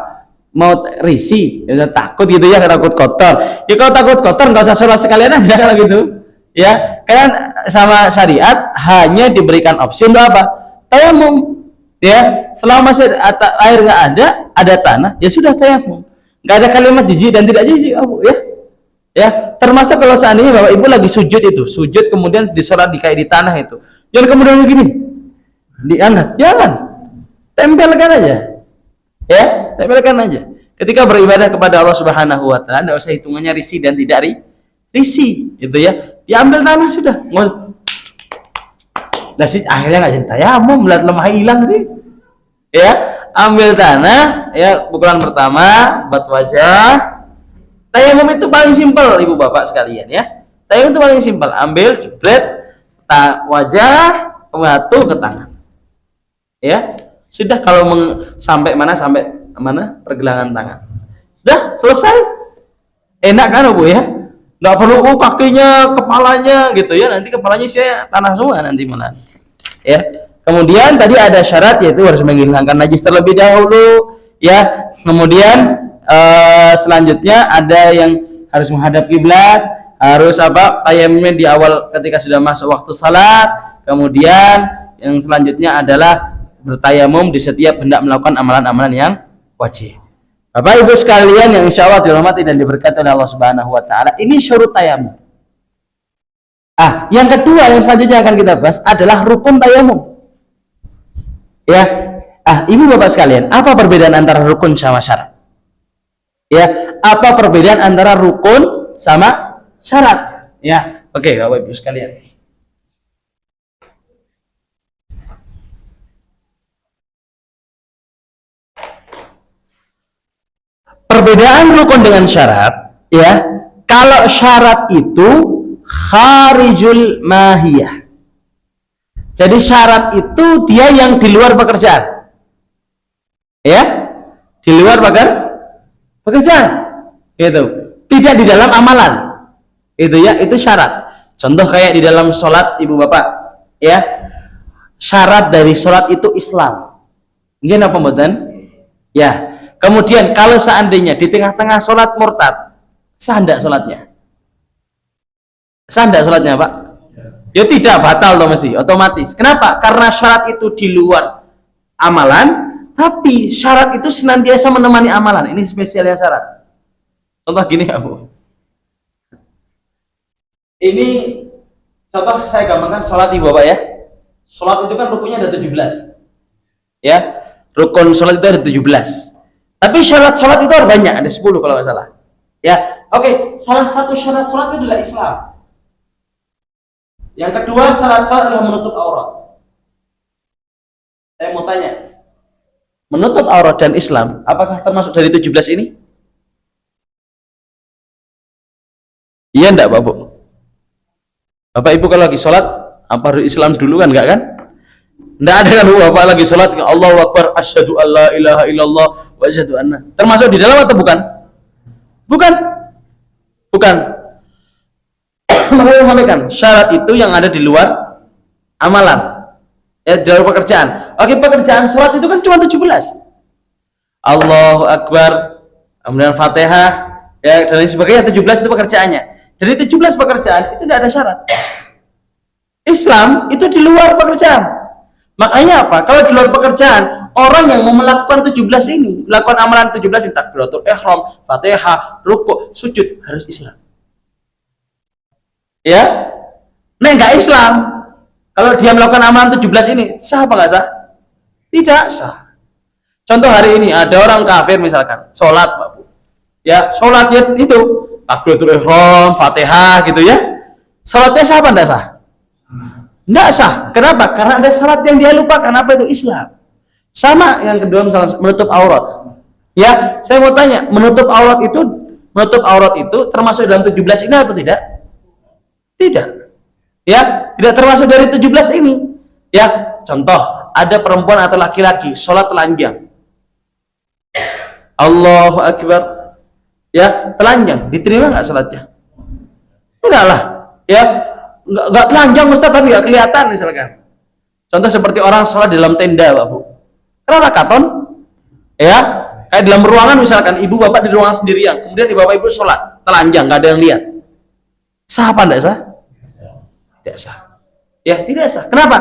Mau risih, ya, takut gitu ya, takut kotor. Ya kalau takut kotor nggak usah sholat sekalian aja kalau gitu. Ya, karena sama syariat hanya diberikan opsi untuk apa? Tayamum. Ya, selama masih air nggak ada tanah, ya sudah tayamum. Nggak ada kalimat jijik dan tidak jijik, ya. Ya, termasuk kalau seandainya Bapak Ibu lagi sujud kemudian disolat kayak di tanah itu. Jangan kemudian begini. Diangkat, jangan. Tempelkan aja. Ya, tempelkan aja. Ketika beribadah kepada Allah Subhanahu wa taala, enggak usah hitungannya risi dan tidak risi, gitu ya. Diambil tanah sudah. Nah, sih akhirnya enggak jadi tayamum, melihat lemah hilang sih. Ya, ambil tanah, ya, pukulan pertama buat wajah. Tayamum itu paling simpel, Ibu Bapak sekalian ya. Tayamum itu paling simpel, ambil jebret wajah, batu ke tangan. Ya, sudah. Kalau sampai mana pergelangan tangan. Sudah selesai. Enak kan, Bu ya? Enggak perlu kakinya, kepalanya gitu ya. Nanti kepalanya saya tanah semua nanti malah. Ya. Kemudian tadi ada syarat, yaitu harus menghilangkan najis terlebih dahulu, ya. Kemudian selanjutnya ada yang harus menghadap kiblat, harus tayamumnya di awal ketika sudah masuk waktu salat. Kemudian yang selanjutnya adalah bertayamum di setiap hendak melakukan amalan-amalan yang wajib. Bapak Ibu sekalian yang insya Allah dirahmati dan diberkati oleh Allah Subhanahu wa taala, ini syurut tayamum. Yang kedua yang selanjutnya akan kita bahas adalah rukun tayamum. Ya, Ibu Bapak sekalian, apa perbedaan antara rukun sama syarat? Ya, apa perbedaan antara rukun sama syarat? Ya, oke, Bapak Ibu sekalian. Perbedaan rukun dengan syarat, ya. Kalau syarat itu kharijul mahiyah. Jadi syarat itu dia yang di luar pekerjaan. Ya? Di luar pekerjaan. Gitu. Tidak di dalam amalan. Itu ya, itu syarat. Contoh kayak di dalam sholat, Ibu Bapak, ya. Syarat dari sholat itu Islam. Mungkin apa mboten? Ya. Kemudian kalau seandainya di tengah-tengah sholat murtad, sah ndak sholatnya? Sah ndak sholatnya, Pak? Ya tidak, batal toh mesti, otomatis. Kenapa? Karena syarat itu di luar amalan, tapi syarat itu senantiasa menemani amalan. Ini spesialnya syarat. Contoh gini ya, Bu. Ini contoh saya gambarkan sholat, Ibu Bapak ya. Sholat itu kan rukunnya ada 17. Ya, rukun sholat itu ada 17. Tapi syarat sholat itu ada banyak, ada 10 kalau nggak salah. Ya, oke. Salah satu syarat sholat itu adalah Islam. Yang kedua, syarat sholat adalah menutup aurat. Saya mau tanya, menutup aurat dan Islam, apakah termasuk dari 17 ini? Iya enggak, Bapak? Bapak Ibu kalau lagi sholat, apa harus Islam dulu kan? Enggak kan? Enggak ada kan, Bapak lagi sholat, Allahu Akbar, asyhadu alla ilaha illallah wa asyhadu anna. Termasuk di dalam atau bukan? Bukan. Makanya sampaikan, syarat itu yang ada di luar amalan, ya, di luar pekerjaan. Oke, pekerjaan sholat itu kan cuma 17. Allahu Akbar, kemudian Fatihah, ya, dan lain sebagainya. 17 itu pekerjaannya. Dari 17 pekerjaan itu tidak ada syarat. Islam itu di luar pekerjaan. Makanya apa? Kalau di luar pekerjaan, orang yang mau melakukan 17 ini, melakukan amalan 17 ini, takbiratul ihram, Fatihah, rukuk, sujud, harus Islam. Ya, enggak Islam. Kalau dia melakukan amalan 17 ini, sah apa enggak sah? Tidak sah. Contoh hari ini ada orang kafir misalkan, sholat, Pak Bu. Ya, sholatnya itu takbiratul ihram, Fatihah gitu ya. Sholatnya sah apa enggak sah? Enggak sah. Kenapa? Karena ada syarat yang dia lupakan. Apa itu? Islam. Sama yang kedua misalnya menutup aurat. Ya, saya mau tanya, menutup aurat itu termasuk dalam 17 ini atau tidak? Tidak. Ya, tidak termasuk dari 17 ini. Ya, contoh, ada perempuan atau laki-laki sholat telanjang. Allahu Akbar. Ya, telanjang, diterima nggak sholatnya? Enggak lah. Ya, enggak telanjang Ustaz, tapi nggak kelihatan misalkan. Contoh seperti orang sholat di dalam tenda, Pak Bu. Kenapa katon? Ya, kayak dalam ruangan misalkan, ibu bapak di ruangan sendirian, kemudian di bapak ibu sholat telanjang, nggak ada yang lihat. Sah apa enggak sah? Tidak sah. Ya, tidak sah. Kenapa?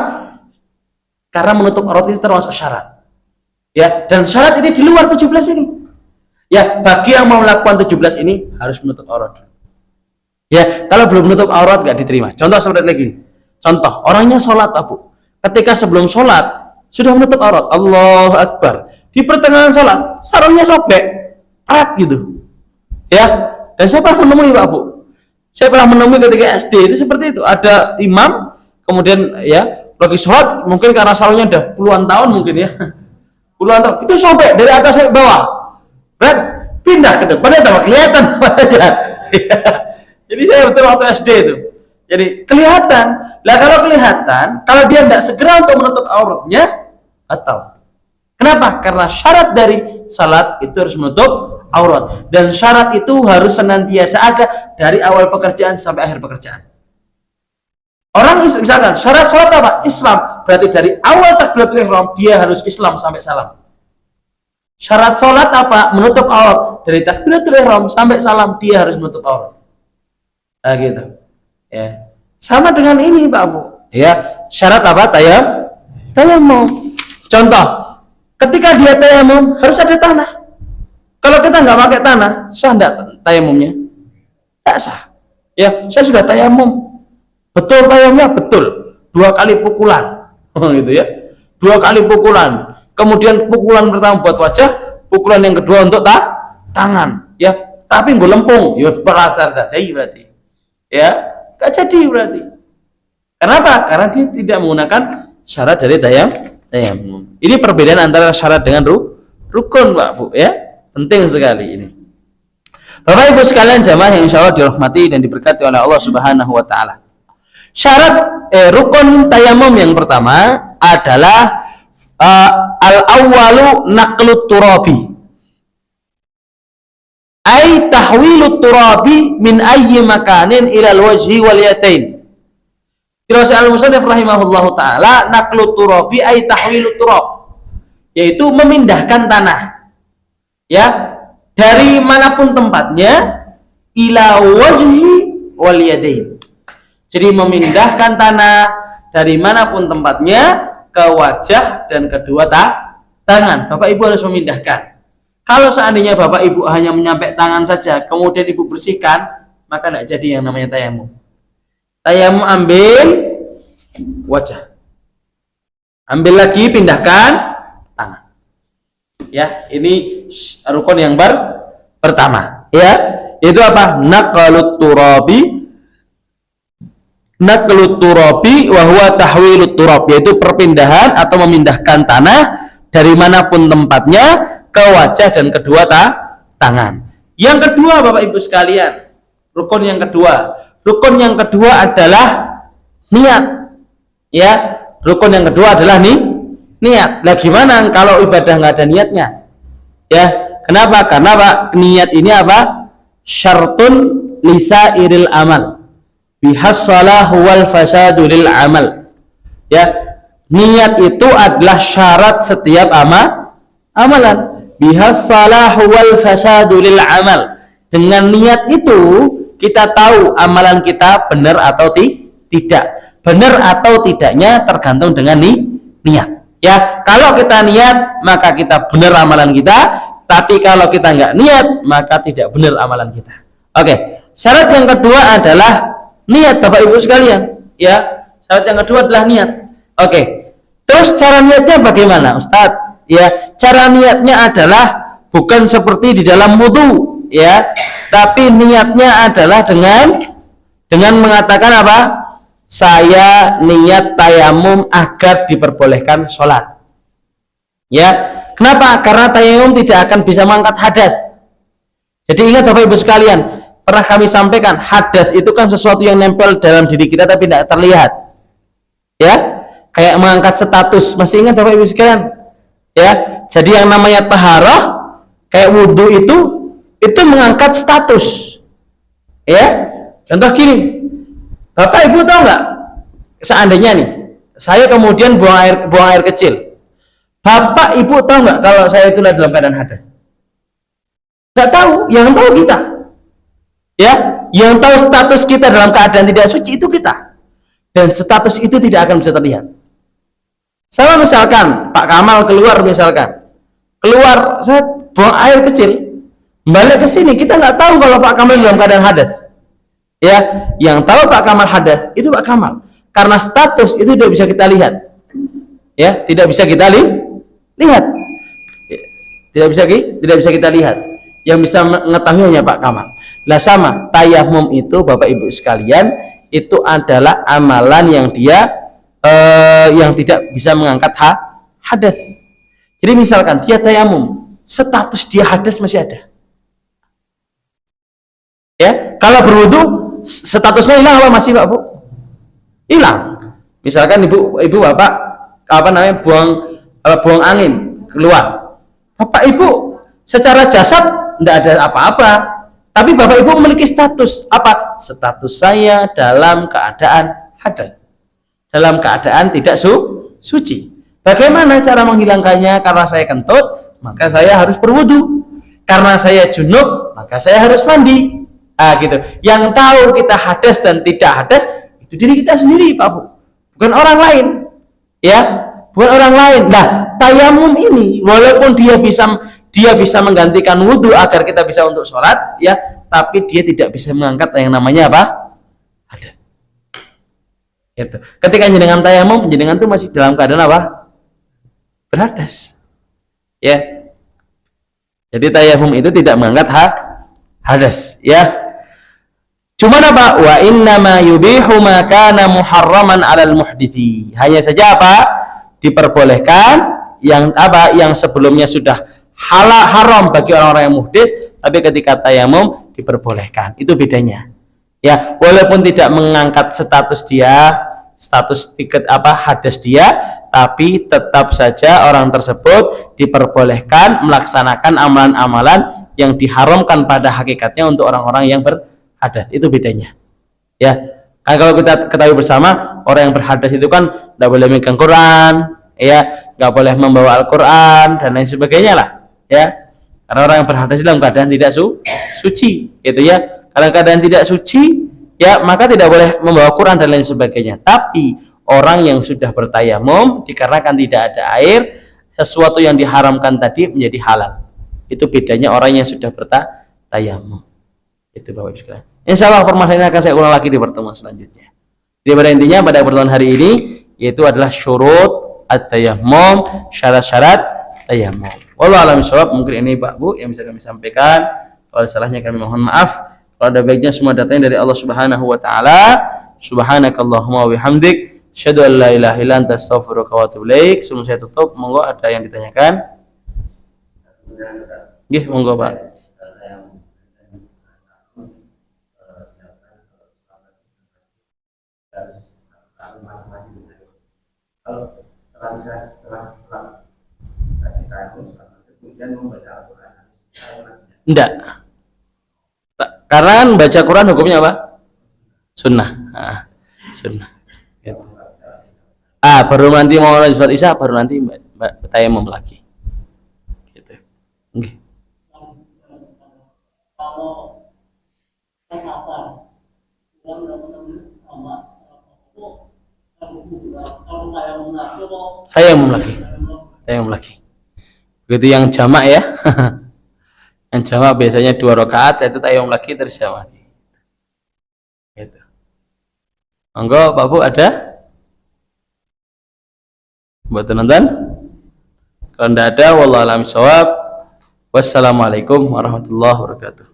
Karena menutup aurat ini termasuk syarat. Ya, dan syarat ini di luar 17 ini. Ya, bagi yang mau melakukan 17 ini harus menutup aurat. Ya, kalau belum menutup aurat nggak diterima. Contoh seperti lagi. Contoh, orangnya sholat, Abu. Ketika sebelum sholat sudah menutup aurat, Allahu Akbar. Di pertengahan sholat, sarungnya sobek. erat gitu. Ya, dan saya pernah menemui Pak Bu. Saya pernah menemui ketika SD itu seperti itu. Ada imam, kemudian ya lagi sholat, mungkin karena salahnya udah puluhan tahun mungkin ya, puluhan tahun. Itu sobek dari atas sampai bawah. Berat, pindah ke depannya tambah kelihatan aja. Jadi saya betul waktu SD itu. Jadi kelihatan. Lah kalau kelihatan, kalau dia tidak segera untuk menutup auratnya, batal. Kenapa? Karena syarat dari salat itu harus menutup aurat, dan syarat itu harus senantiasa ada dari awal pekerjaan sampai akhir pekerjaan. Orang misalkan syarat salat apa? Islam, berarti dari awal takbiratul ihram dia harus Islam sampai salam. Syarat salat apa? Menutup aurat, dari takbiratul ihram sampai salam dia harus menutup aurat. Nah gitu. Ya. Sama dengan ini Pak Bu. Ya, syarat apa? Tayamum. Contoh, ketika dia tayamum harus ada tanah. Kalau kita nggak pakai tanah, sah nggak tayamumnya? Nggak sah. Ya, saya sudah tayamum. Betul tayamumnya? Betul. 2 kali pukulan. Gitu ya. 2 kali pukulan. Kemudian pukulan pertama buat wajah, pukulan yang kedua untuk tangan. Ya, tapi nggak lempung. Ya, berarti. Ya, nggak jadi berarti. Kenapa? Karena dia tidak menggunakan syarat dari tayamum. Ini perbedaan antara syarat dengan rukun, Pak Bu, ya. Penting sekali ini. Bapak Ibu sekalian jamaah yang insyaallah dirahmati dan diberkati oleh Allah Subhanahu wa taala. Syarat rukun tayamum yang pertama adalah al-awwalu naqlut turabi. Ai tahwilut turabi min ayyi makanin ila al-wajhi wal yatain. Terus al-musannif rahimahullahu taala naqlut turabi ai tahwilut turab, yaitu memindahkan tanah. Ya, dari manapun tempatnya ila wajhi wal yadain. Jadi memindahkan tanah dari manapun tempatnya ke wajah dan kedua tangan. Bapak Ibu harus memindahkan. Kalau seandainya Bapak Ibu hanya menyampai tangan saja kemudian Ibu bersihkan, maka tidak jadi yang namanya tayamum. Tayamum ambil wajah, ambil lagi pindahkan tangan. Ya, ini rukun yang pertama. Ya, itu apa? Naqlut turabi wa huwa tahwilut turab, yaitu perpindahan atau memindahkan tanah dari manapun tempatnya ke wajah dan kedua tangan. Yang kedua Bapak Ibu sekalian, rukun yang kedua adalah niat. Ya, rukun yang kedua adalah niat. Nah, gimana kalau ibadah nggak ada niatnya? Ya, kenapa? Karena Pak, niat ini apa? Syartun lisairil amal. Bihassalahu wal fasadu lil amal. Ya, niat itu adalah syarat setiap amalan. Bihassalahu wal fasadu lil amal. Dengan niat itu kita tahu amalan kita benar atau tidak. Benar atau tidaknya tergantung dengan niat. Ya, kalau kita niat maka kita benar amalan kita, tapi kalau kita nggak niat maka tidak benar amalan kita. Oke, syarat yang kedua adalah niat Bapak Ibu sekalian. Ya, syarat yang kedua adalah niat. Oke, terus cara niatnya bagaimana Ustadz? Ya, cara niatnya adalah bukan seperti di dalam wudu, ya, tapi niatnya adalah dengan mengatakan apa? Saya niat tayamum agar diperbolehkan sholat. Ya, kenapa? Karena tayamum tidak akan bisa mengangkat hadas. Jadi ingat Bapak Ibu sekalian, pernah kami sampaikan, hadas itu kan sesuatu yang nempel dalam diri kita tapi tidak terlihat. Ya, kayak mengangkat status. Masih ingat Bapak Ibu sekalian? Ya, jadi yang namanya taharah kayak wudhu itu mengangkat status. Ya, contoh gini. Bapak Ibu tahu nggak? Seandainya nih, saya kemudian buang air kecil. Bapak Ibu tahu nggak kalau saya itu dalam keadaan hadas? Nggak tahu. Yang tahu kita. Ya, yang tahu status kita dalam keadaan tidak suci itu kita. Dan status itu tidak akan bisa terlihat. Sama misalkan Pak Kamal keluar saya buang air kecil, balik ke sini kita nggak tahu kalau Pak Kamal dalam keadaan hadas. Ya, yang tahu Pak Kamal hadas itu Pak Kamal. Karena status itu tidak bisa kita lihat. Ya, tidak bisa kita lihat. Tidak bisa kita lihat. Yang bisa mengetahui hanya Pak Kamal. Lah sama, tayamum itu Bapak Ibu sekalian, itu adalah amalan yang dia yang tidak bisa mengangkat hadas. Jadi misalkan dia tayamum, status dia hadas masih ada. Ya, kalau berwudu statusnya hilang apa masih Pak Bu? Hilang. Misalkan ibu bapak buang angin keluar. Bapak ibu secara jasad tidak ada apa-apa, tapi bapak ibu memiliki status apa? Status saya dalam keadaan hadas, dalam keadaan tidak suci. Bagaimana cara menghilangkannya? Karena saya kentut, maka saya harus berwudu. Karena saya junub, maka saya harus mandi. Gitu. Yang tahu kita hadas dan tidak hadas itu diri kita sendiri, Pak Bu. Bukan orang lain. Ya, bukan orang lain. Nah, tayamum ini walaupun dia bisa menggantikan wudu agar kita bisa untuk sholat, ya, tapi dia tidak bisa mengangkat yang namanya apa? Hadas. Gitu. Ketika jenengan tayamum, jenengan itu masih dalam keadaan apa? Berhadas. Ya. Jadi tayamum itu tidak mengangkat hadas, ya. Cuman apa? Wa innama yubihu ma kana muharraman 'alal muhditsi. Hanya saja apa? Diperbolehkan yang apa? Yang sebelumnya sudah haram bagi orang-orang yang muhdis, tapi ketika tayamum diperbolehkan. Itu bedanya. Ya, walaupun tidak mengangkat status tiket hadas dia, tapi tetap saja orang tersebut diperbolehkan melaksanakan amalan-amalan yang diharamkan pada hakikatnya untuk orang-orang yang berhadas. Itu bedanya. Ya, kan kalau kita ketahui bersama, orang yang berhadas itu kan tidak boleh megang Quran, ya, nggak boleh membawa Al-Quran dan lain sebagainya lah, ya. Karena orang yang berhadas dalam keadaan tidak suci, gitu ya. Karena keadaan tidak suci, ya, maka tidak boleh membawa Quran dan lain sebagainya. Tapi orang yang sudah bertayamum dikarenakan tidak ada air, sesuatu yang diharamkan tadi menjadi halal. Itu bedanya orang yang sudah bertayamum. Itu Bapak Ibu sekalian. Insya Allah permasalahan akan saya ulang lagi di pertemuan selanjutnya. Jadi pada intinya pada pertemuan hari ini yaitu adalah syurut at-tayammum, syarat-syarat tayammum. Wallahu a'lam bishawab. Mungkin ini Pak Bu yang bisa kami sampaikan. Kalau salahnya kami mohon maaf. Kalau ada baiknya semua datangnya dari Allah Subhanahu wa taala. Subhanakallahumma wa bihamdik, asyhadu an la ilaha illa anta, astaghfiruka wa atubu ilaik. Sebelum saya tutup, monggo ada yang ditanyakan? Nggih, monggo Pak. Kalau setelah kasih tahu kemudian membaca Al-Quran enggak, karena kan baca Quran hukumnya apa? Sunnah. Sunnah gitu. Baru nanti mau lanjut sholat isya, baru nanti tayamum lagi gitu. Okay. Tayamum lagi. Begitu yang jamak ya. Yang jamak biasanya 2 rakaat, itu tayamum lagi terus jamak. Gitu. Monggo Pak Bu ada? Buat nonton? Kalau tidak ada, wallahu a'lam bishawab. Wassalamualaikum warahmatullahi wabarakatuh.